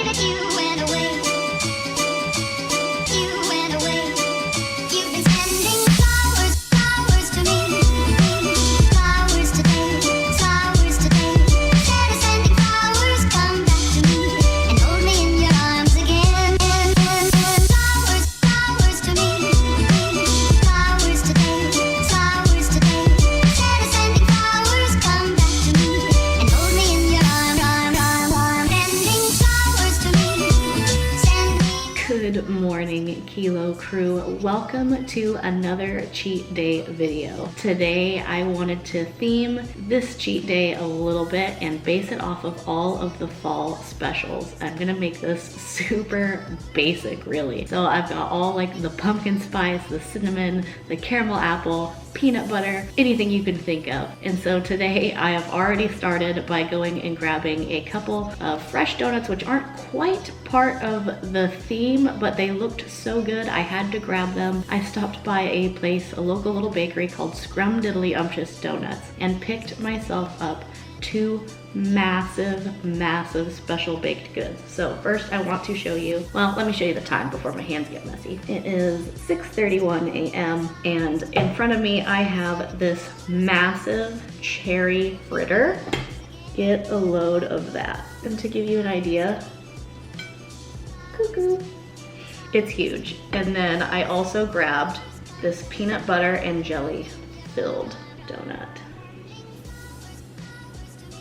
that you went away. You went away. You've been sending flowers, flowers to me. Flowers today, flowers today. Instead of sending flowers, come back to me and hold me in your arms again. Flowers, flowers to me. Flowers today, flowers today. Instead of sending flowers, come back to me and hold me in your arms. Sending flowers to me. Send me. Good morning, Kilo crew. Welcome to another cheat day video. Today I wanted to theme this cheat day a little bit and base it off of all of the fall specials. I'm gonna make this super basic, really. So I've got all like the pumpkin spice, the cinnamon, the caramel apple, peanut butter, anything you can think of. And so today I have already started by going and grabbing a couple of fresh donuts, which aren't quite part of the theme, but they looked so good I had to grab them. I stopped by a place, a local little bakery called Scrumdiddlyumptious Donuts, and picked myself up two massive special baked goods. So first I want to show you, well, let me show you the time before my hands get messy. It is 6:31 a.m. and in front of me I have this massive cherry fritter. Get a load of that. And to give you an idea, cuckoo, it's huge. And then I also grabbed this peanut butter and jelly filled donut.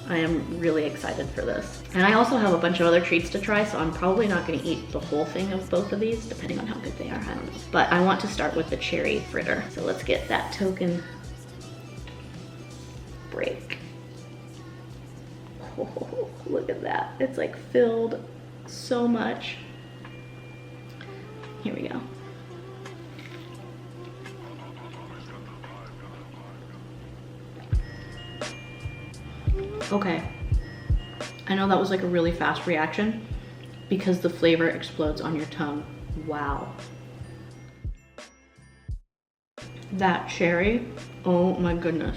I am really excited for this. And I also have a bunch of other treats to try, so I'm probably not gonna eat the whole thing of both of these, depending on how good they are, I don't know. But I want to start with the cherry fritter. So let's get that token break. Oh, look at that. It's like filled so much. Here we go. Okay, I know that was like a really fast reaction because the flavor explodes on your tongue. Wow. That cherry, oh my goodness.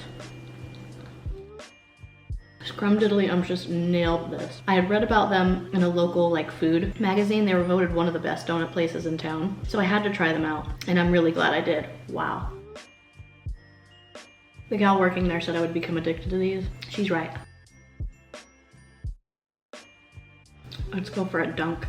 Scrumdiddlyumptious nailed this. I had read about them in a local like food magazine. They were voted one of the best donut places in town. So I had to try them out and I'm really glad I did. Wow. The gal working there said I would become addicted to these. She's right. Let's go for a dunk.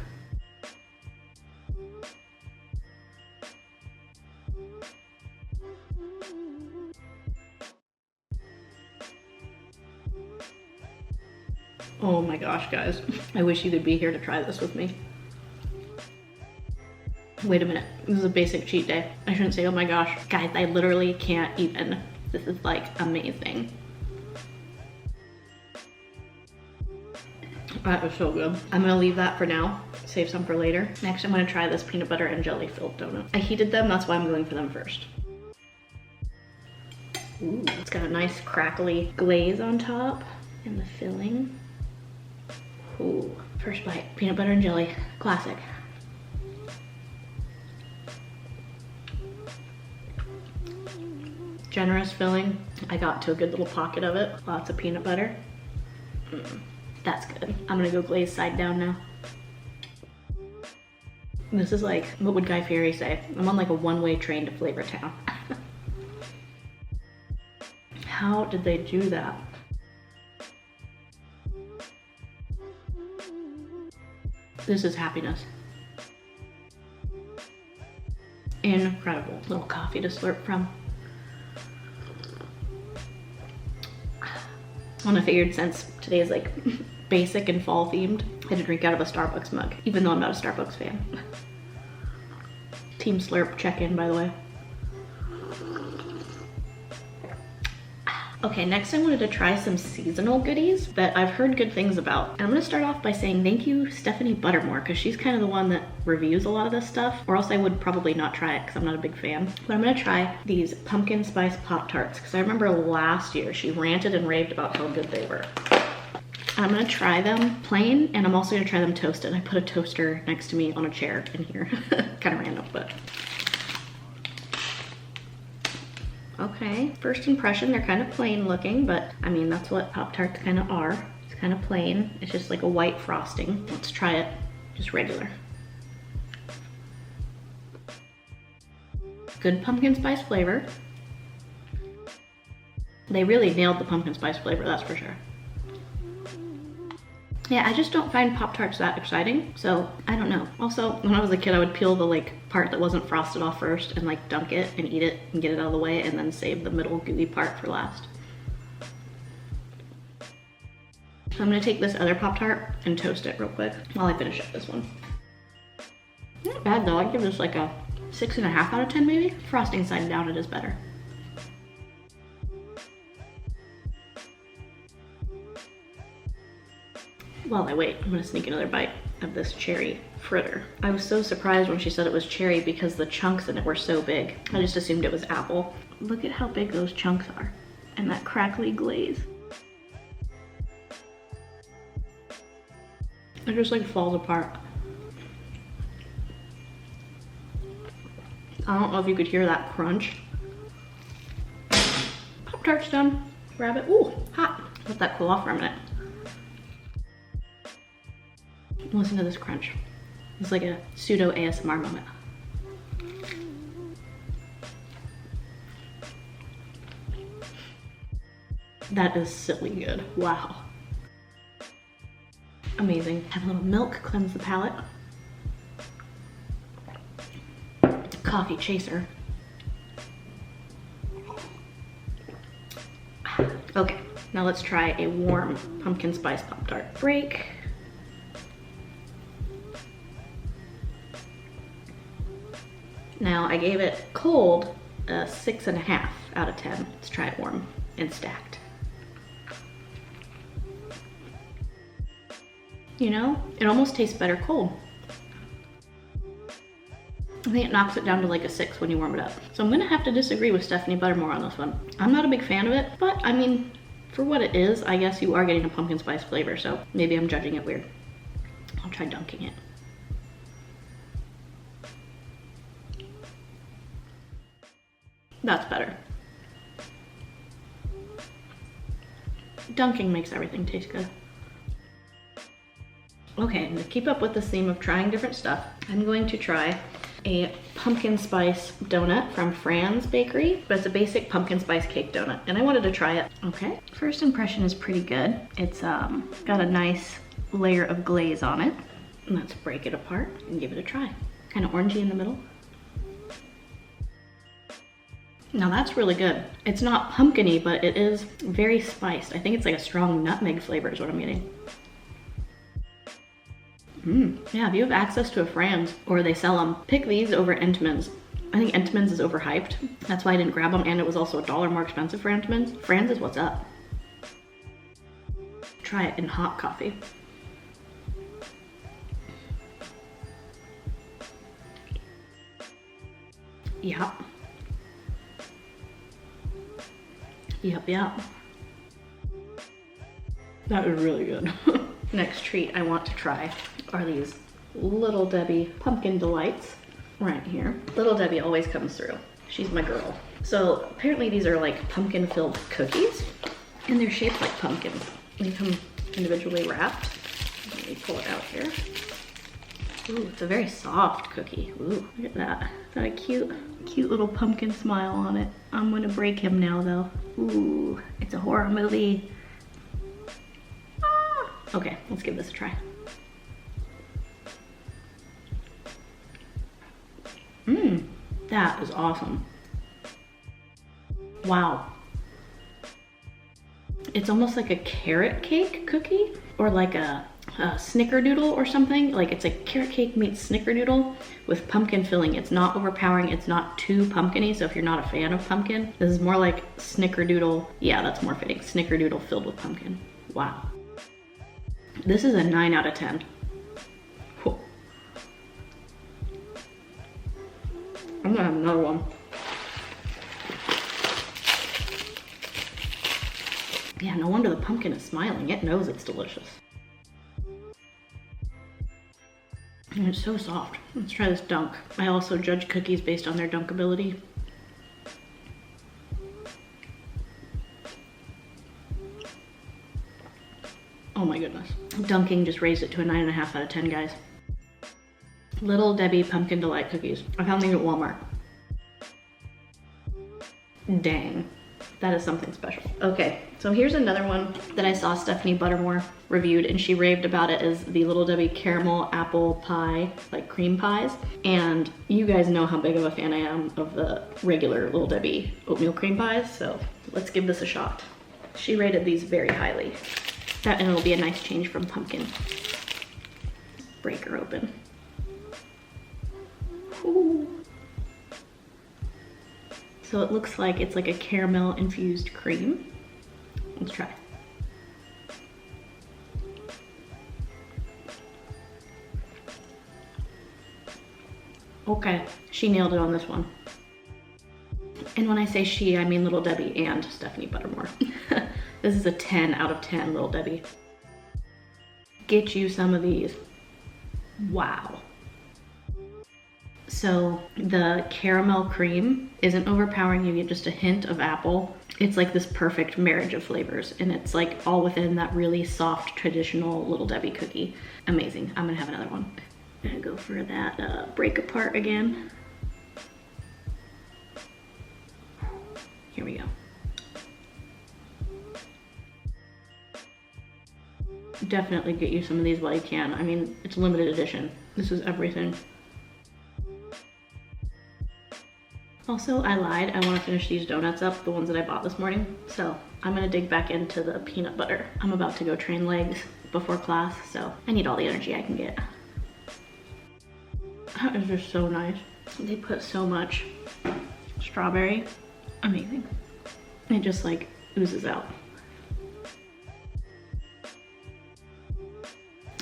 Oh my gosh, guys. I wish you could be here to try this with me. Wait a minute, this is a basic cheat day. I shouldn't say oh my gosh. Guys, I literally can't even. This is like amazing. That is so good. I'm gonna leave that for now, save some for later. Next, I'm gonna try this peanut butter and jelly filled donut. I heated them, that's why I'm going for them first. Ooh, it's got a nice crackly glaze on top and the filling. Ooh, first bite, peanut butter and jelly, classic. Generous filling. I got to a good little pocket of it. Lots of peanut butter. That's good. I'm gonna go glaze side down now. This is like, what would Guy Fieri say? I'm on like a one-way train to Flavor Town. How did they do that? This is happiness. Incredible. Little coffee to slurp from. And I figured since today is like basic and fall themed, I had to drink out of a Starbucks mug, even though I'm not a Starbucks fan. Team Slurp check-in, by the way. Okay, next I wanted to try some seasonal goodies that I've heard good things about. And I'm gonna start off by saying thank you, Stephanie Buttermore, because she's kind of the one that reviews a lot of this stuff, or else I would probably not try it because I'm not a big fan. But I'm gonna try these pumpkin spice Pop-Tarts, because I remember last year she ranted and raved about how good they were. I'm gonna try them plain, and I'm also gonna try them toasted. I put a toaster next to me on a chair in here. Kind of random, but. Okay, first impression, they're kind of plain looking, but I mean, that's what Pop-Tarts kind of are. It's kind of plain. It's just like a white frosting. Let's try it. just regular. Good pumpkin spice flavor. They really nailed the pumpkin spice flavor, that's for sure. Yeah, I just don't find Pop-Tarts that exciting, so I don't know. Also, when I was a kid, I would peel the like part that wasn't frosted off first and like dunk it and eat it and get it out of the way and then save the middle gooey part for last. So I'm gonna take this other Pop-Tart and toast it real quick while I finish up this one. Not bad though, I'd give this like a 6.5 out of 10 maybe. Frosting side down, it is better. While I wait, I'm gonna sneak another bite of this cherry fritter. I was so surprised when she said it was cherry because the chunks in it were so big. I just assumed it was apple. Look at how big those chunks are and that crackly glaze. It just like falls apart. I don't know if you could hear that crunch. Pop-Tart's done. Grab it. Ooh, hot. Let that cool off for a minute. Listen to this crunch. It's like a pseudo ASMR moment. That is silly good. Wow. Amazing. Have a little milk, cleanse the palate. Coffee chaser. Okay, now let's try a warm pumpkin spice Pop-Tart. Break. Now I gave it cold a 6.5 out of 10. Let's try it warm and stacked. You know, it almost tastes better cold. I think it knocks it down to like a 6 when you warm it up. So I'm gonna have to disagree with Stephanie Buttermore on this one. I'm not a big fan of it, but I mean, for what it is, I guess you are getting a pumpkin spice flavor, so maybe I'm judging it weird. I'll try dunking it. That's better. Dunking makes everything taste good. Okay, and to keep up with the theme of trying different stuff, I'm going to try a pumpkin spice donut from Fran's Bakery, but it's a basic pumpkin spice cake donut, and I wanted to try it. Okay, first impression is pretty good. It's got a nice layer of glaze on it. Let's break it apart and give it a try. Kind of orangey in the middle. Now that's really good. It's not pumpkin-y, but it is very spiced. I think it's like a strong nutmeg flavor is what I'm getting. Yeah, if you have access to a Fran's or they sell them, pick these over Entenmann's. I think Entenmann's is overhyped. That's why I didn't grab them, and it was also $1 more expensive for Entenmann's. Fran's is what's up. Try it in hot coffee. Yep. Yep. That is really good. Next treat I want to try are these Little Debbie Pumpkin Delights right here. Little Debbie always comes through. She's my girl. So apparently these are like pumpkin filled cookies and they're shaped like pumpkins. They come individually wrapped. Let me pull it out here. Ooh, it's a very soft cookie. Ooh, look at that. Got a cute little pumpkin smile on it. I'm gonna break him now though. Ooh, it's a horror movie. Ah. Okay, let's give this a try. That is awesome. Wow. It's almost like a carrot cake cookie or like a snickerdoodle or something. Like it's a carrot cake meets snickerdoodle with pumpkin filling. It's not overpowering, it's not too pumpkin-y, so if you're not a fan of pumpkin, this is more like snickerdoodle. Yeah, that's more fitting. Snickerdoodle filled with pumpkin. Wow. This is a 9 out of 10. Cool. I'm gonna have another one. Yeah, no wonder the pumpkin is smiling. It knows it's delicious. And it's so soft. Let's try this dunk. I also judge cookies based on their dunkability. Oh my goodness. Dunking just raised it to a 9.5 out of 10, guys. Little Debbie Pumpkin Delight cookies. I found these at Walmart. Dang, that is something special. Okay, so here's another one that I saw Stephanie Buttermore reviewed, and she raved about it as the Little Debbie caramel apple pie, like cream pies. And you guys know how big of a fan I am of the regular Little Debbie oatmeal cream pies, so let's give this a shot. She rated these very highly. And it'll be a nice change from pumpkin. Break her open. Ooh. So it looks like it's like a caramel infused cream. Let's try. Okay, she nailed it on this one. And when I say she, I mean Little Debbie and Stephanie Buttermore. This is a 10 out of 10, Little Debbie. Get you some of these. Wow. So the caramel cream isn't overpowering. You get just a hint of apple. It's like this perfect marriage of flavors, and it's like all within that really soft, traditional Little Debbie cookie. Amazing. I'm gonna have another one. I'm gonna go for that break apart again. Here we go. Definitely get you some of these while you can. I mean, it's limited edition. This is everything. Also, I lied. I want to finish these donuts up, the ones that I bought this morning. So I'm gonna dig back into the peanut butter. I'm about to go train legs before class, so I need all the energy I can get. That is just so nice. They put so much strawberry. Amazing. It just like oozes out.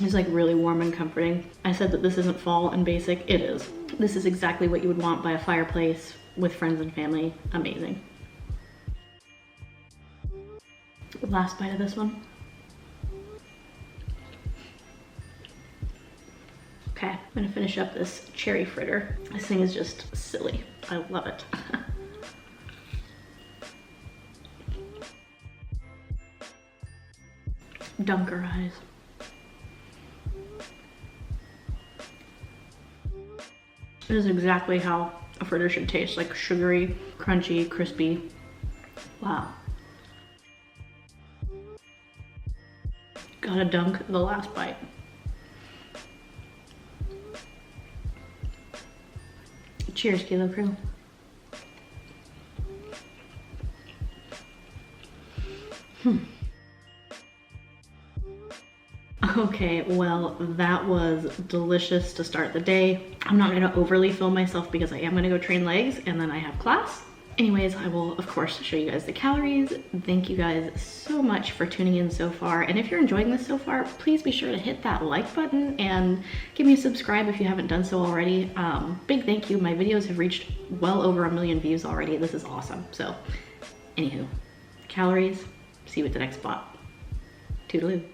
It's like really warm and comforting. I said that this isn't fall and basic. It is. This is exactly what you would want by a fireplace with friends and family. Amazing. Last bite of this one. Okay, I'm gonna finish up this cherry fritter. This thing is just silly. I love it. Dunker eyes. This is exactly how a fritter should taste, like sugary, crunchy, crispy. Wow. Gotta dunk the last bite. Cheers, Kilo Crew. Okay, well, that was delicious to start the day. I'm not gonna overly film myself because I am gonna go train legs and then I have class. Anyways, I will of course show you guys the calories. Thank you guys so much for tuning in so far. And if you're enjoying this so far, please be sure to hit that like button and give me a subscribe if you haven't done so already. Big thank you. My videos have reached well over 1 million views already. This is awesome. So, anywho, calories, see you at the next spot. Toodaloo.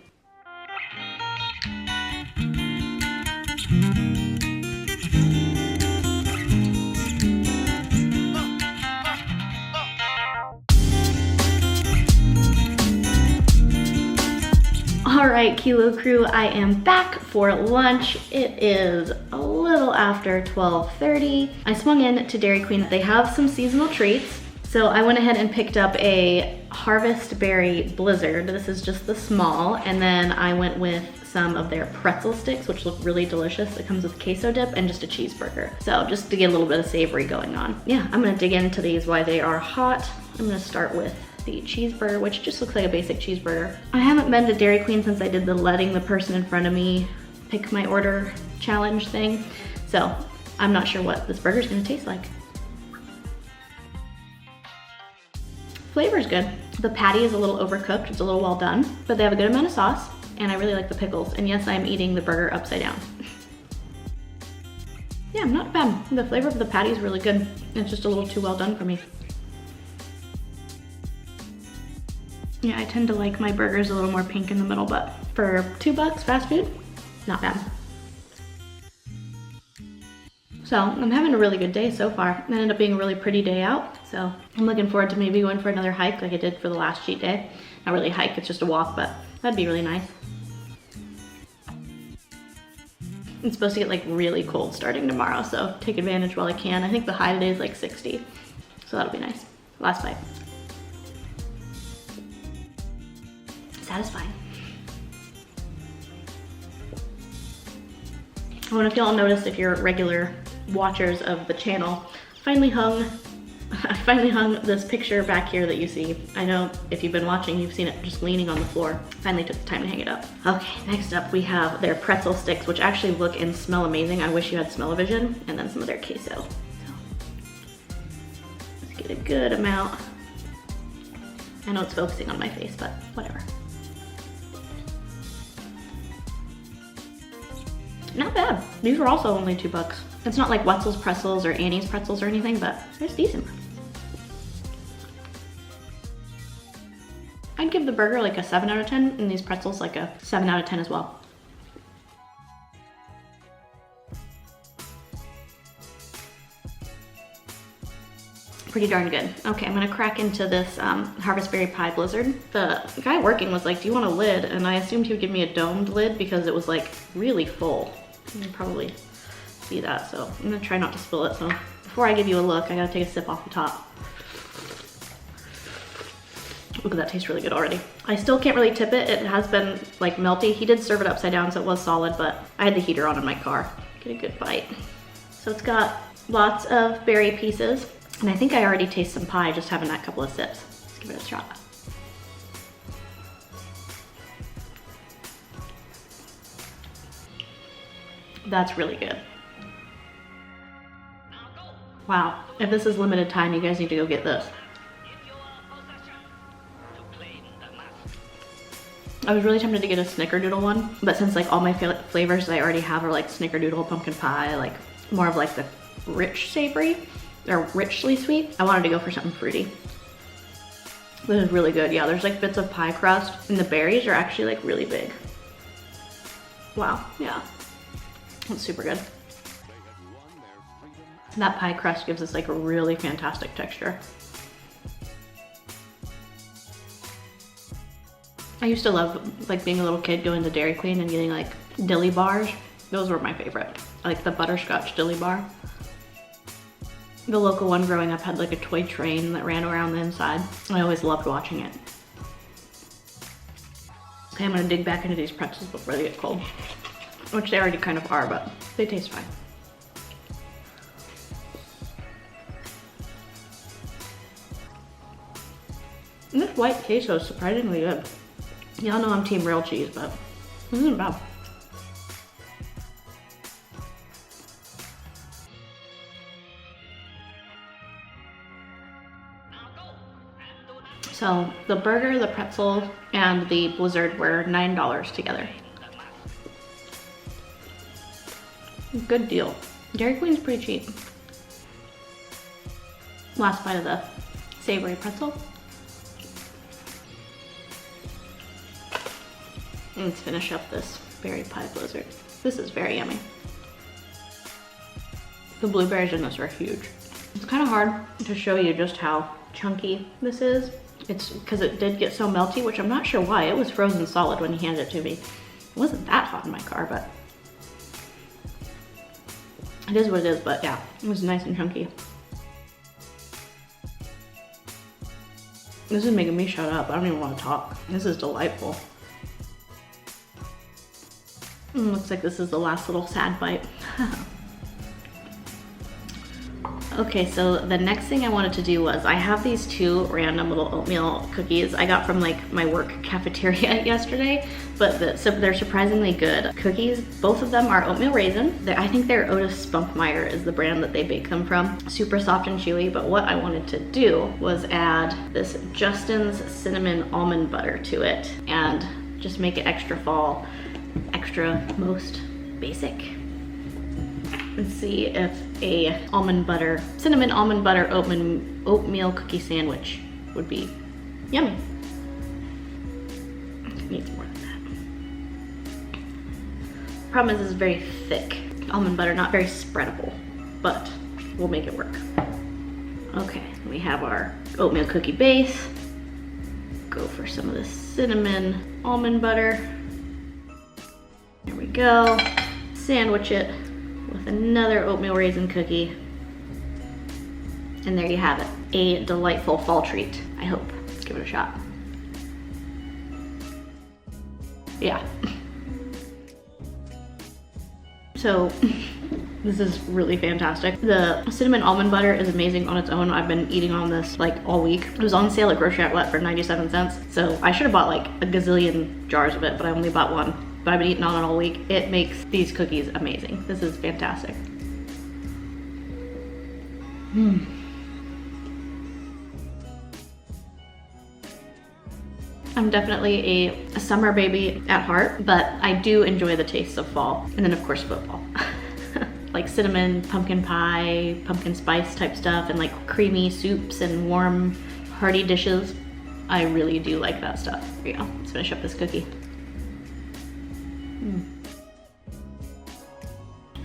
All right, Kilo Crew, I am back for lunch. It is a little after 12:30. I swung in to Dairy Queen. They have some seasonal treats. So I went ahead and picked up a Harvest Berry Blizzard. This is just the small. And then I went with some of their pretzel sticks, which look really delicious. It comes with queso dip and just a cheeseburger. So just to get a little bit of savory going on. Yeah, I'm gonna dig into these while they are hot. I'm gonna start with the cheeseburger, which just looks like a basic cheeseburger. I haven't been to Dairy Queen since I did the letting the person in front of me pick my order challenge thing. So I'm not sure what this burger's gonna taste like. Flavor's good. The patty is a little overcooked, it's a little well done, but they have a good amount of sauce, and I really like the pickles. And yes, I am eating the burger upside down. Yeah, not bad. The flavor of the patty is really good. It's just a little too well done for me. Yeah, I tend to like my burgers a little more pink in the middle, but for $2 fast food, not bad. So I'm having a really good day so far. It ended up being a really pretty day out. So I'm looking forward to maybe going for another hike like I did for the last cheat day. Not really a hike, it's just a walk, but that'd be really nice. It's supposed to get like really cold starting tomorrow, so take advantage while I can. I think the high today is like 60, so that'll be nice. Last bite. Satisfying. I don't know if y'all noticed, if you're regular watchers of the channel, I finally hung this picture back here that you see. I know if you've been watching, you've seen it just leaning on the floor. Finally took the time to hang it up. Okay, next up we have their pretzel sticks, which actually look and smell amazing. I wish you had smell-o-vision. And then some of their queso. So, let's get a good amount. I know it's focusing on my face, but whatever. Not bad. These were also only $2. It's not like Wetzel's pretzels or Annie's pretzels or anything, but it's decent. I'd give the burger like a 7 out of 10, and these pretzels like a 7 out of 10 as well. Pretty darn good. Okay, I'm gonna crack into this Harvest Berry Pie Blizzard. The guy working was like, do you want a lid? And I assumed he would give me a domed lid because it was like really full. You can probably see that, so I'm gonna try not to spill it. So before I give you a look, I gotta take a sip off the top. Look, that tastes really good already. I still can't really tip it. It has been like melty. He did serve it upside down, so it was solid, but I had the heater on in my car. Get a good bite. So it's got lots of berry pieces. And I think I already taste some pie just having that couple of sips. Let's give it a shot. That's really good. Wow, if this is limited time, you guys need to go get this. I was really tempted to get a snickerdoodle one, but since like all my flavors that I already have are like snickerdoodle, pumpkin pie, like more of like the rich savory, or richly sweet, I wanted to go for something fruity. This is really good. Yeah, there's like bits of pie crust, and the berries are actually like really big. Wow, yeah. That's super good. That pie crust gives us like a really fantastic texture. I used to love like being a little kid going to Dairy Queen and getting like dilly bars. Those were my favorite. Like the butterscotch dilly bar. The local one growing up had like a toy train that ran around the inside. I always loved watching it. Okay, I'm gonna dig back into these pretzels before they get cold. Which they already kind of are, but they taste fine. And this white queso is surprisingly good. Y'all know I'm team real cheese, but this isn't bad. So the burger, the pretzel, and the blizzard were $9 together. Good deal. Dairy Queen's pretty cheap. Last bite of the savory pretzel. And let's finish up this berry pie blizzard. This is very yummy. The blueberries in this are huge. It's kind of hard to show you just how chunky this is. It's because it did get so melty, which I'm not sure why. It was frozen solid when he handed it to me. It wasn't that hot in my car, but it is what it is. But yeah, it was nice and chunky. This is making me shut up. I don't even want to talk. This is delightful. Looks like this is the last little sad bite. Okay, so the next thing I wanted to do was, I have these two random little oatmeal cookies I got from like my work cafeteria yesterday, but they're surprisingly good cookies. Both of them are oatmeal raisin. I think they're Otis Spunkmeyer is the brand that they bake them from. Super soft and chewy, but what I wanted to do was add this Justin's cinnamon almond butter to it and just make it extra fall, extra most basic. And see if a cinnamon almond butter oatmeal cookie sandwich would be yummy. It needs more than that. Problem is, it's very thick. Almond butter, not very spreadable, but we'll make it work. Okay, we have our oatmeal cookie base. Go for some of the cinnamon almond butter. There we go. sandwich it with another oatmeal raisin cookie. And there you have it, a delightful fall treat, I hope. Let's give it a shot. Yeah. So, this is really fantastic. The cinnamon almond butter is amazing on its own. I've been eating on this like all week. It was on sale at Grocery Outlet for 97 cents. So I should have bought like a gazillion jars of it, but I only bought one. But I've been eating on it all week. It makes these cookies amazing. This is fantastic. I'm definitely a summer baby at heart, but I do enjoy the tastes of fall. And then of course football. Like cinnamon, pumpkin pie, pumpkin spice type stuff, and like creamy soups and warm, hearty dishes. I really do like that stuff. Here we go, let's finish up this cookie.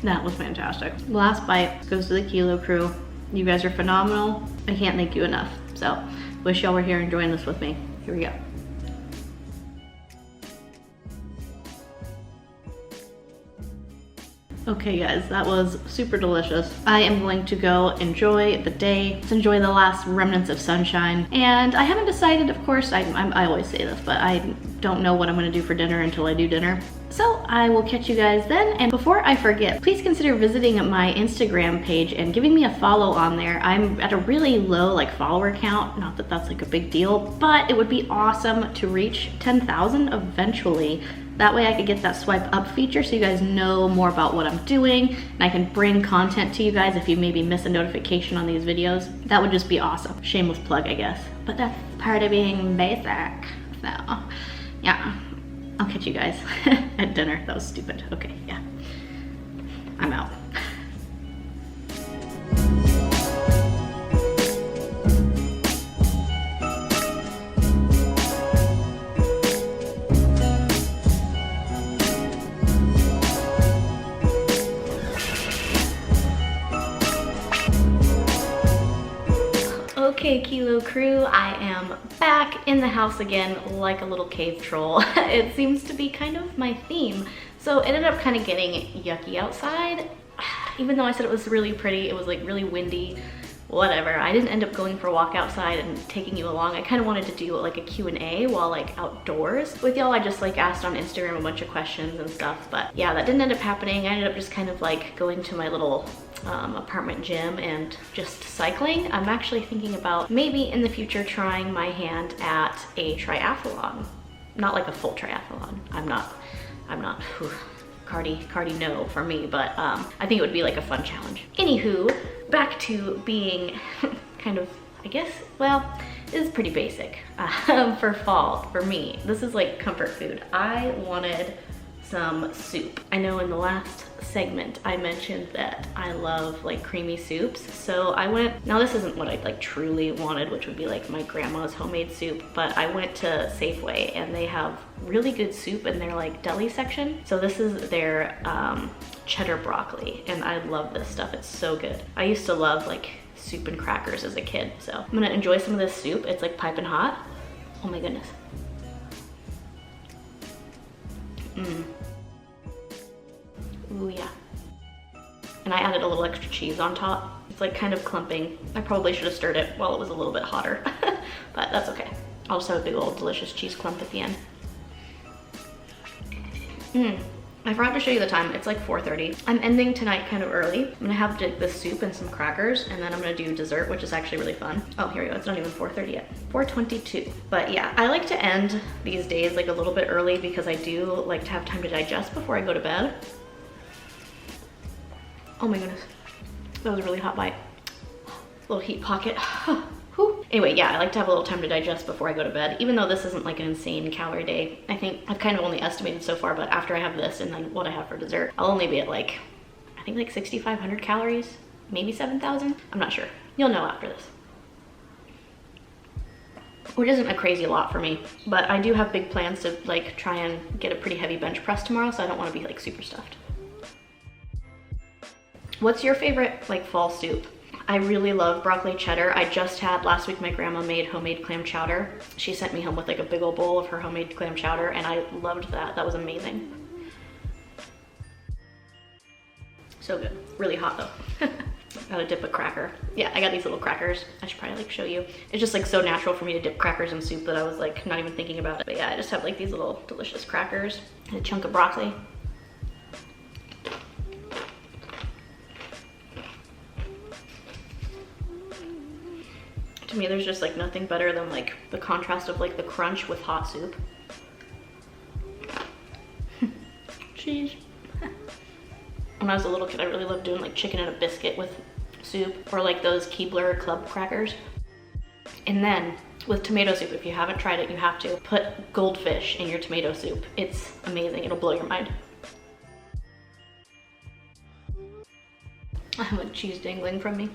That was fantastic. Last bite goes to the Kilo crew. You guys are phenomenal. I can't thank you enough. So, wish y'all were here enjoying this with me. Here we go. Okay guys, that was super delicious. I am going to go enjoy the day, enjoy the last remnants of sunshine. And I haven't decided, of course, I always say this, but I don't know what I'm gonna do for dinner until I do dinner. So I will catch you guys then. And before I forget, please consider visiting my Instagram page and giving me a follow on there. I'm at a really low like follower count, not that that's like a big deal, but it would be awesome to reach 10,000 eventually. That way I could get that swipe up feature so you guys know more about what I'm doing, and I can bring content to you guys if you maybe miss a notification on these videos. That would just be awesome. Shameless plug, I guess. But that's part of being basic. So, yeah. I'll catch you guys at dinner. That was stupid. Okay, yeah. I'm out. Okay, Kilo crew, I am back in the house again like a little cave troll. It seems to be kind of my theme. So it ended up kind of getting yucky outside. Even though I said it was really pretty, it was like really windy, whatever. I didn't end up going for a walk outside and taking you along. I kind of wanted to do like a Q&A while like outdoors with y'all. I just like asked on Instagram a bunch of questions and stuff, but yeah, that didn't end up happening. I ended up just kind of like going to my little apartment gym and just cycling. I'm actually thinking about maybe in the future trying my hand at a triathlon. Not like a full triathlon. I'm not, whew, Cardi no for me, but I think it would be like a fun challenge. Anywho, back to being kind of, I guess, well, it is pretty basic for fall for me. This is like comfort food. I wanted some soup. I know in the last segment I mentioned that I love like creamy soups, so I went, now this isn't what I like truly wanted, which would be like my grandma's homemade soup, but I went to Safeway and they have really good soup in their like deli section. So this is their cheddar broccoli, and I love this stuff. It's so good. I used to love like soup and crackers as a kid, so I'm gonna enjoy some of this soup. It's like piping hot. Oh my goodness. Ooh, yeah. And I added a little extra cheese on top. It's like kind of clumping. I probably should have stirred it while it was a little bit hotter, but that's okay. I'll just have a big old delicious cheese clump at the end. I forgot to show you the time. It's like 4:30. I'm ending tonight kind of early. I'm gonna have the soup and some crackers, and then I'm gonna do dessert, which is actually really fun. Oh, here we go. It's not even 4:30 yet. 4:22. But yeah, I like to end these days like a little bit early because I do like to have time to digest before I go to bed. Oh my goodness, that was a really hot bite. Little heat pocket. Anyway, yeah, I like to have a little time to digest before I go to bed, even though this isn't like an insane calorie day. I think I've kind of only estimated so far, but after I have this and then what I have for dessert, I'll only be at like, I think like 6,500 calories, maybe 7,000. I'm not sure. You'll know after this. Which isn't a crazy lot for me, but I do have big plans to like try and get a pretty heavy bench press tomorrow, so I don't want to be like super stuffed. What's your favorite like fall soup? I really love broccoli cheddar. I just had, last week my grandma made homemade clam chowder. She sent me home with like a big old bowl of her homemade clam chowder, and I loved that. That was amazing. So good. Really hot though. Gotta dip a cracker. Yeah, I got these little crackers. I should probably like show you. It's just like so natural for me to dip crackers in soup that I was like not even thinking about it. But yeah, I just have like these little delicious crackers and a chunk of broccoli. To me, there's just like nothing better than like the contrast of like the crunch with hot soup. Cheese. When I was a little kid, I really loved doing like chicken and a biscuit with soup, or like those Keebler club crackers. And then with tomato soup, if you haven't tried it, you have to put goldfish in your tomato soup. It's amazing. It'll blow your mind. I have a cheese dangling from me.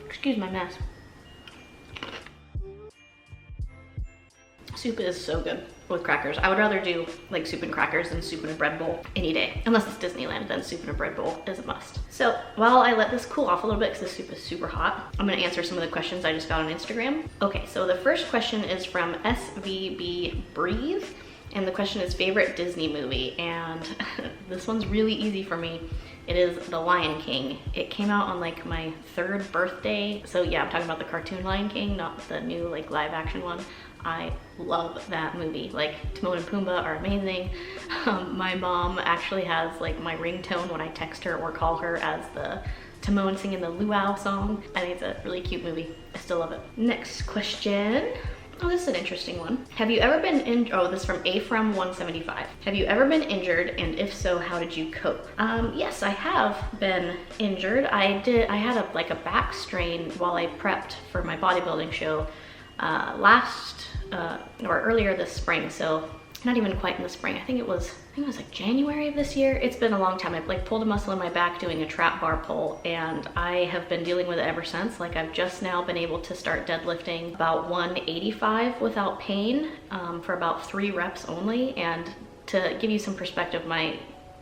Excuse my mess. Soup is so good with crackers. I would rather do like soup and crackers than soup in a bread bowl any day. Unless it's Disneyland, then soup in a bread bowl is a must. So while I let this cool off a little bit, because the soup is super hot, I'm gonna answer some of the questions I just got on Instagram. Okay, so the first question is from SVB Breathe. And the question is favorite Disney movie. And this one's really easy for me. It is The Lion King. It came out on like my 3rd birthday. So yeah, I'm talking about the cartoon Lion King, not the new like live action one. I love that movie. Like Timon and Pumbaa are amazing. My mom actually has like my ringtone when I text her or call her as the Timon singing the luau song. I think it's a really cute movie. I still love it. Next question. Oh, this is an interesting one. Have you ever been oh, this is from A175. Have you ever been injured, and if so, how did you cope? Yes, I have been injured. I had a back strain while I prepped for my bodybuilding show earlier this spring. So not even quite in the spring. I think it was like January of this year. It's been a long time. I've like pulled a muscle in my back doing a trap bar pull, and I have been dealing with it ever since. Like I've just now been able to start deadlifting about 185 without pain for about 3 reps only. And to give you some perspective, my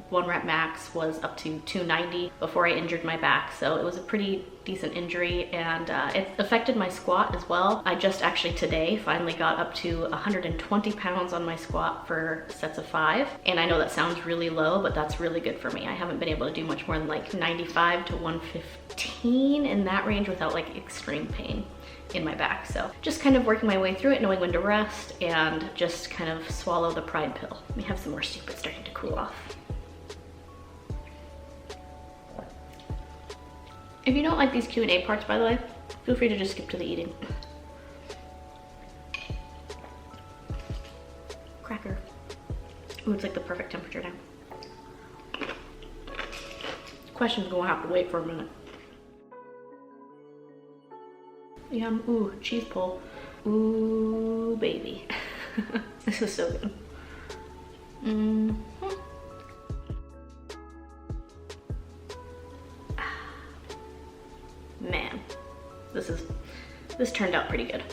1 rep max was up to 290 before I injured my back. So it was a pretty decent injury, and it affected my squat as well. I just actually today finally got up to 120 pounds on my squat for sets of 5. And I know that sounds really low, but that's really good for me. I haven't been able to do much more than like 95 to 115 in that range without like extreme pain in my back. So just kind of working my way through it, knowing when to rest and just kind of swallow the pride pill. Let me have some more soup. It's starting to cool off. If you don't like these Q&A parts, by the way, feel free to just skip to the eating. Cracker. Ooh, it's like the perfect temperature now. Question's gonna have to wait for a minute. Yum. Ooh, cheese pull. Ooh, baby. This is so good. Man, this turned out pretty good.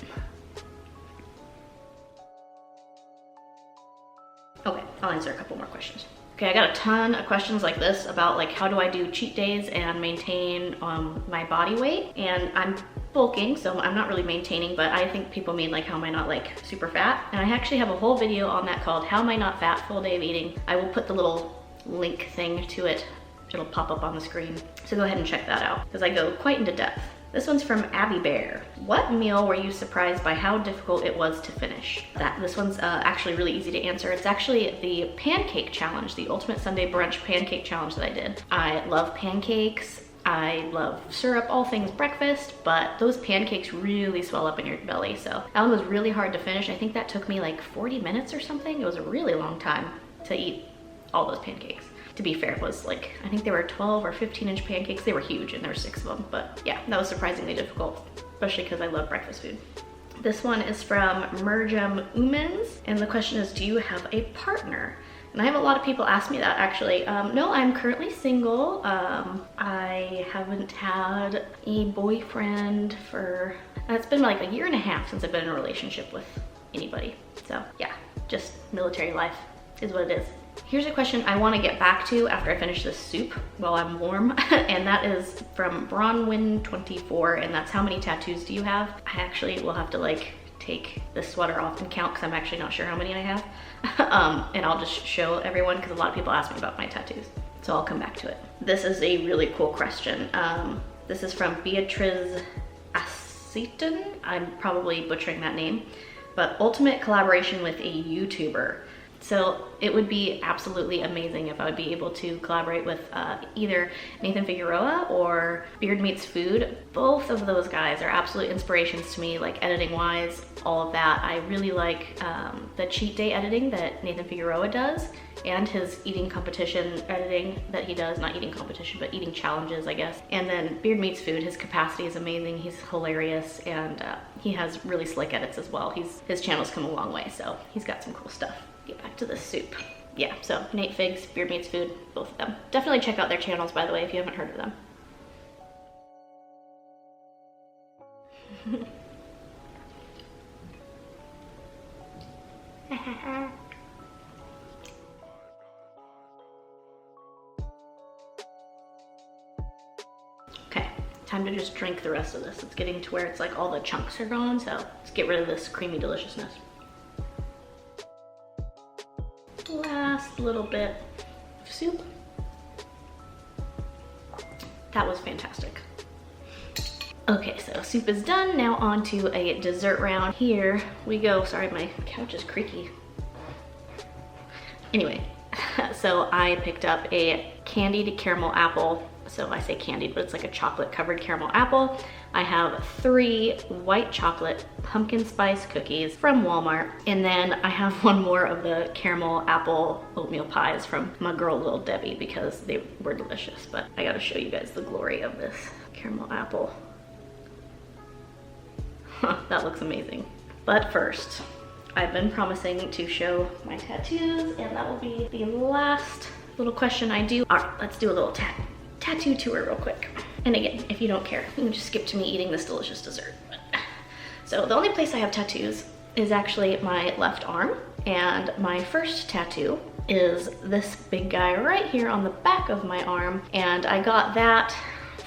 Okay, I'll answer a couple more questions. Okay, I got a ton of questions like this about like how do I do cheat days and maintain my body weight. And I'm bulking, so I'm not really maintaining, but I think people mean like how am I not like super fat. And I actually have a whole video on that called How Am I Not Fat? Full Day of Eating. I will put the little link thing to it. It'll pop up on the screen. So go ahead and check that out because I go quite into depth. This one's from Abby Bear. What meal were you surprised by how difficult it was to finish? This one's actually really easy to answer. It's actually the pancake challenge, the Ultimate Sunday Brunch pancake challenge that I did. I love pancakes. I love syrup, all things breakfast, but those pancakes really swell up in your belly. So that one was really hard to finish. I think that took me like 40 minutes or something. It was a really long time to eat all those pancakes. To be fair, it was like, I think they were 12 or 15-inch pancakes. They were huge and there were 6 of them, but yeah, that was surprisingly difficult, especially because I love breakfast food. This one is from Merjam Umens, and the question is, do you have a partner? And I have a lot of people ask me that actually. No, I'm currently single. I haven't had a boyfriend for, it's been like 1.5 years since I've been in a relationship with anybody. So yeah, just military life is what it is. Here's a question I want to get back to after I finish this soup while I'm warm, and that is from Bronwyn24, and that's how many tattoos do you have? I actually will have to like take this sweater off and count because I'm actually not sure how many I have. And I'll just show everyone because a lot of people ask me about my tattoos. So I'll come back to it. This is a really cool question. This is from Beatriz Aceton. I'm probably butchering that name, but ultimate collaboration with a YouTuber. So it would be absolutely amazing if I would be able to collaborate with either Nathan Figueroa or Beard Meets Food. Both of those guys are absolute inspirations to me, like editing wise, all of that. I really like the cheat day editing that Nathan Figueroa does, and his eating competition editing that he does, not eating competition, but eating challenges, I guess. And then Beard Meets Food, his capacity is amazing. He's hilarious, and he has really slick edits as well. His channel's come a long way, so he's got some cool stuff. Get back to the soup. Yeah, so Nate Figs, Beard Meets Food, both of them. Definitely check out their channels, by the way, if you haven't heard of them. Okay, time to just drink the rest of this. It's getting to where it's like all the chunks are gone, so let's get rid of this creamy deliciousness. Last little bit of soup. That was fantastic. Okay, so soup is done. Now on to a dessert round. Here we go. Sorry, my couch is creaky. Anyway, so I picked up a candied caramel apple. So I say candied, but it's like a chocolate covered caramel apple. I have 3 white chocolate pumpkin spice cookies from Walmart. And then I have one more of the caramel apple oatmeal pies from my girl, Little Debbie, because they were delicious. But I gotta show you guys the glory of this caramel apple. That looks amazing. But first, I've been promising to show my tattoos, and that will be the last little question I do. All right, let's do a little tattoo tour real quick. And again, if you don't care, you can just skip to me eating this delicious dessert. So the only place I have tattoos is actually my left arm. And my first tattoo is this big guy right here on the back of my arm. And I got that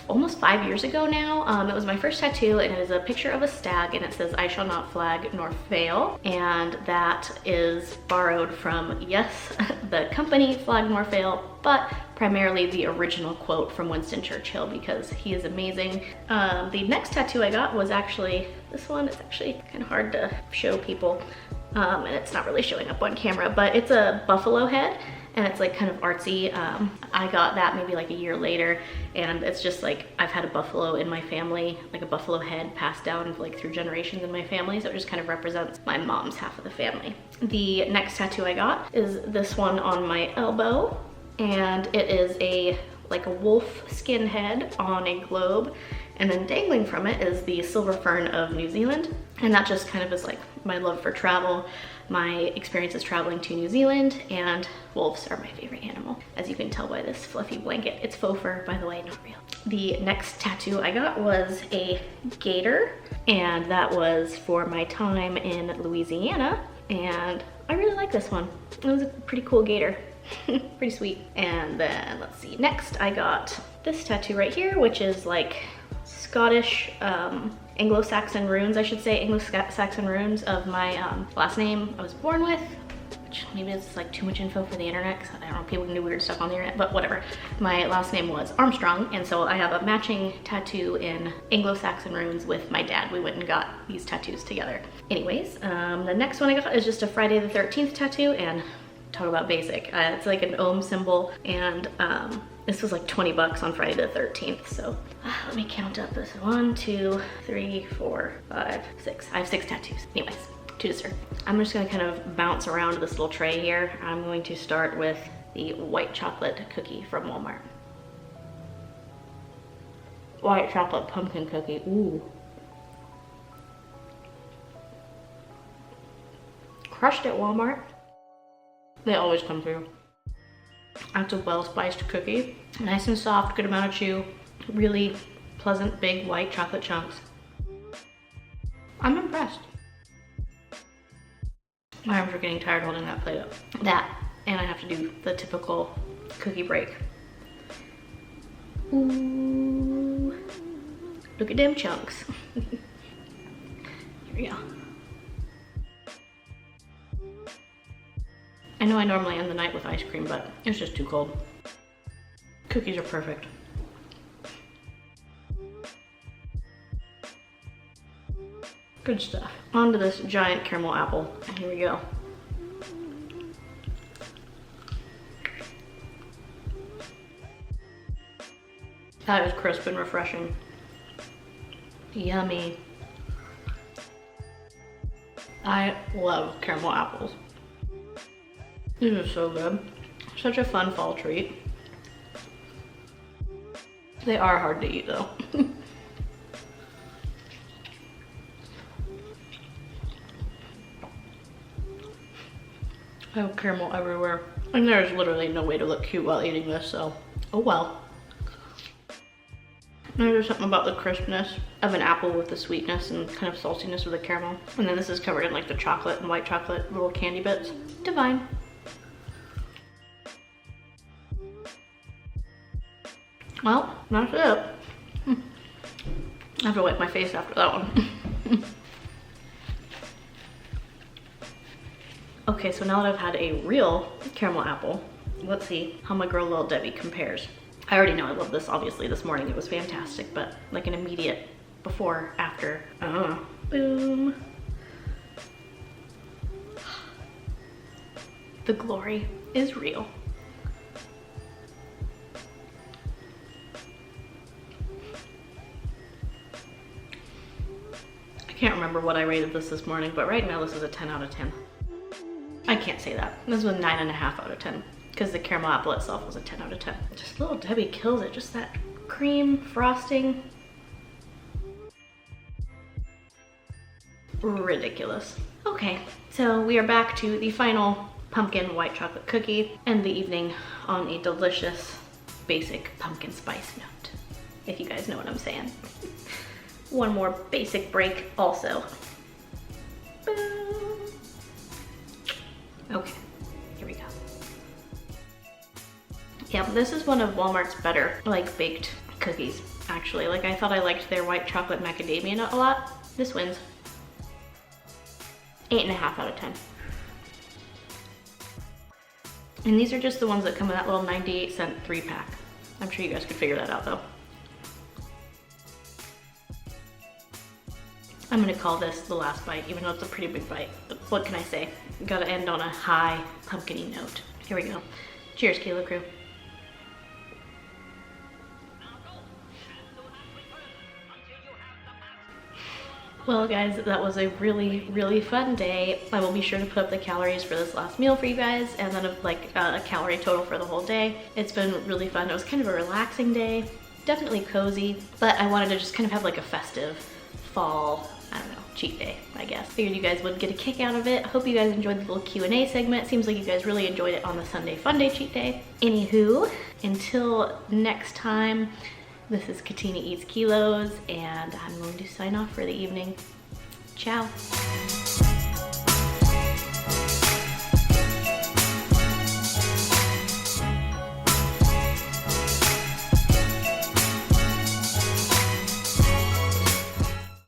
almost 5 years ago now. It was my first tattoo, and it is a picture of a stag, and it says, "I shall not flag nor fail." And that is borrowed from, yes, the company Flag Nor Fail, but primarily the original quote from Winston Churchill, because he is amazing. The next tattoo I got was actually this one. It's actually kind of hard to show people, and it's not really showing up on camera, but it's a buffalo head, and it's like kind of artsy. I got that maybe like a year later, and it's just like I've had a buffalo in my family, like a buffalo head passed down like through generations in my family, so it just kind of represents my mom's half of the family. The next tattoo I got is this one on my elbow, and it is like a wolf skin head on a globe, and then dangling from it is the silver fern of New Zealand. And that just kind of is like my love for travel, my experiences traveling to New Zealand, and wolves are my favorite animal, as you can tell by this fluffy blanket. It's faux fur, by the way, not real. The next tattoo I got was a gator, and that was for my time in Louisiana, and I really like this one. It was a pretty cool gator. Pretty sweet. And then let's see, next I got this tattoo right here, which is like Scottish, Anglo-Saxon runes, I should say, Anglo-Saxon runes of my last name I was born with, which maybe it's like too much info for the internet, because I don't know, people can do weird stuff on the internet, but whatever. My last name was Armstrong, and so I have a matching tattoo in Anglo-Saxon runes with my dad. We went and got these tattoos together. Anyways, the next one I got is just a Friday the 13th tattoo, and talk about basic. It's like an Ohm symbol, and this was like 20 bucks on Friday the 13th. So let me count up this. 1, 2, 3, 4, 5, 6. I have 6 tattoos. Anyways, to dessert. I'm just gonna kind of bounce around this little tray here. I'm going to start with the white chocolate cookie from Walmart. White chocolate pumpkin cookie, ooh. Crushed at Walmart. They always come through. That's a well-spiced cookie. Nice and soft, good amount of chew. Really pleasant, big, white chocolate chunks. I'm impressed. My arms are getting tired holding that plate up. That, and I have to do the typical cookie break. Ooh, look at them chunks. Here we go. I know I normally end the night with ice cream, but it's just too cold. Cookies are perfect. Good stuff. On to this giant caramel apple. Here we go. That is crisp and refreshing. Yummy. I love caramel apples. These are so good. Such a fun fall treat. They are hard to eat though. I have caramel everywhere. And there's literally no way to look cute while eating this, so oh well. There's something about the crispness of an apple with the sweetness and kind of saltiness of the caramel. And then this is covered in like the chocolate and white chocolate little candy bits. Divine. Well, that's it. I have to wipe my face after that one. Okay, so now that I've had a real caramel apple, let's see how my girl Little Debbie compares. I already know I love this, obviously. This morning it was fantastic, but like an immediate before, after. Boom. The glory is real. I can't remember what I rated this morning, but right now this is a 10 out of 10. I can't say that. This was a 9.5 out of 10 because the caramel apple itself was a 10 out of 10. Just Little Debbie kills it. Just that cream frosting. Ridiculous. Okay, so we are back to the final pumpkin white chocolate cookie and the evening on a delicious basic pumpkin spice note, if you guys know what I'm saying. One more basic break also. Boom. Okay, here we go. Yeah, this is one of Walmart's better, like, baked cookies, actually. Like, I thought I liked their white chocolate macadamia nut a lot. This wins. 8.5 out of 10. And these are just the ones that come in that little 98-cent 3-pack. I'm sure you guys could figure that out, though. I'm gonna call this the last bite, even though it's a pretty big bite. But what can I say? Gotta end on a high pumpkin-y note. Here we go. Cheers, Kilo Crew. Well guys, that was a really, really fun day. I will be sure to put up the calories for this last meal for you guys, and then a calorie total for the whole day. It's been really fun. It was kind of a relaxing day, definitely cozy, but I wanted to just kind of have like a festive fall, I don't know, cheat day, I guess. Figured you guys would get a kick out of it. Hope you guys enjoyed the little Q&A segment. Seems like you guys really enjoyed it on the Sunday Fun Day cheat day. Anywho, until next time, this is Katina Eats Kilos, and I'm going to sign off for the evening. Ciao.